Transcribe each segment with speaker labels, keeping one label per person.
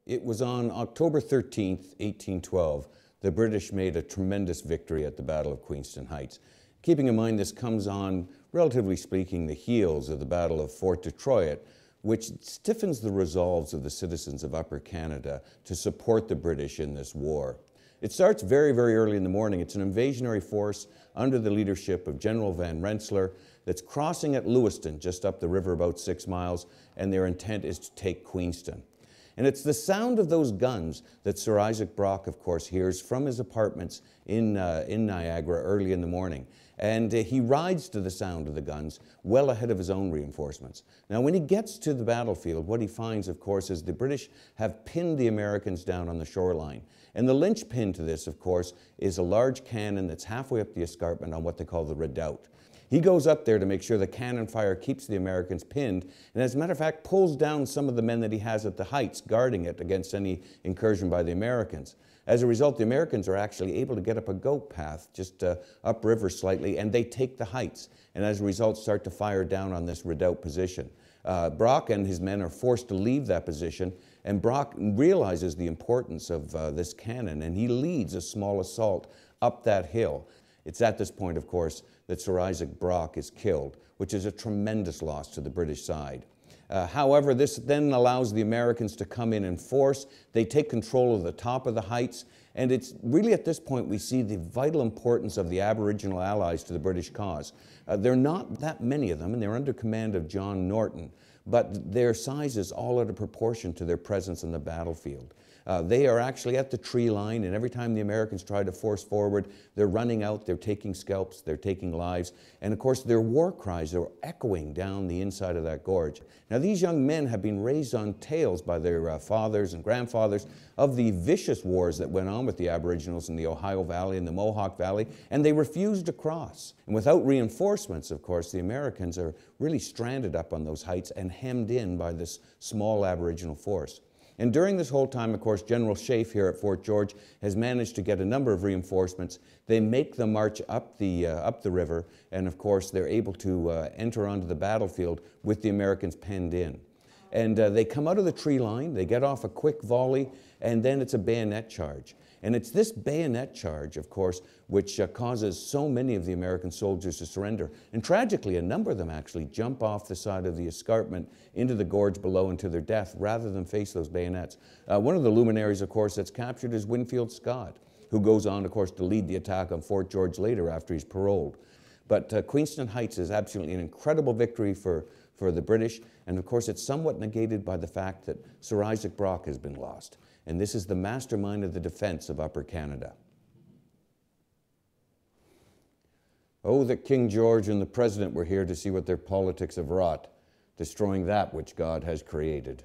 Speaker 1: It was on October 13th, 1812, the British made a tremendous victory at the Battle of Queenston Heights. Keeping in mind this comes on, relatively speaking, the heels of the Battle of Fort Detroit, which stiffens the resolves of the citizens of Upper Canada to support the British in this war. It starts very, very early in the morning. It's an invasionary force under the leadership of General Van Rensselaer that's crossing at Lewiston, just up the river about 6 miles, and their intent is to take Queenston. And it's the sound of those guns that Sir Isaac Brock, of course, hears from his apartments in Niagara early in the morning. And he rides to the sound of the guns well ahead of his own reinforcements. Now, when he gets to the battlefield, what he finds, of course, is the British have pinned the Americans down on the shoreline. And the linchpin to this, of course, is a large cannon that's halfway up the escarpment on what they call the redoubt. He goes up there to make sure the cannon fire keeps the Americans pinned, and as a matter of fact, pulls down some of the men that he has at the heights, guarding it against any incursion by the Americans. As a result, the Americans are actually able to get up a goat path just upriver slightly, and they take the heights, and as a result start to fire down on this redoubt position. Brock and his men are forced to leave that position, and Brock realizes the importance of this cannon, and he leads a small assault up that hill. It's at this point, of course, that Sir Isaac Brock is killed, which is a tremendous loss to the British side. However, this then allows the Americans to come in force. They take control of the top of the heights, and it's really at this point we see the vital importance of the Aboriginal allies to the British cause. There are not that many of them, and they're under command of John Norton, but their size is all out of proportion to their presence on the battlefield. They are actually at the tree line, and every time the Americans try to force forward, they're running out, they're taking scalps, they're taking lives, and of course their war cries are echoing down the inside of that gorge. Now these young men have been raised on tales by their fathers and grandfathers of the vicious wars that went on with the Aboriginals in the Ohio Valley and the Mohawk Valley, and they refused to cross. And without reinforcements, of course, the Americans are really stranded up on those heights and hemmed in by this small Aboriginal force. And during this whole time, of course, General Sheaffe here at Fort George has managed to get a number of reinforcements. They make the march up the river, and of course, they're able to enter onto the battlefield with the Americans penned in. And they come out of the tree line, they get off a quick volley, and then it's a bayonet charge. And it's this bayonet charge, of course, which causes so many of the American soldiers to surrender. And tragically, a number of them actually jump off the side of the escarpment into the gorge below and to their death rather than face those bayonets. One of the luminaries, of course, that's captured is Winfield Scott, who goes on, of course, to lead the attack on Fort George later after he's paroled. But Queenston Heights is absolutely an incredible victory for the British, and of course it's somewhat negated by the fact that Sir Isaac Brock has been lost. And this is the mastermind of the defense of Upper Canada. Oh, that King George and the President were here to see what their politics have wrought, destroying that which God has created.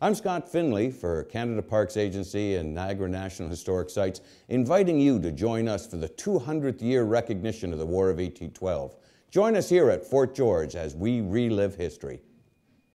Speaker 1: I'm Scott Finlay for Canada Parks Agency and Niagara National Historic Sites, inviting you to join us for the 200th year recognition of the War of 1812. Join us here at Fort George as we relive history.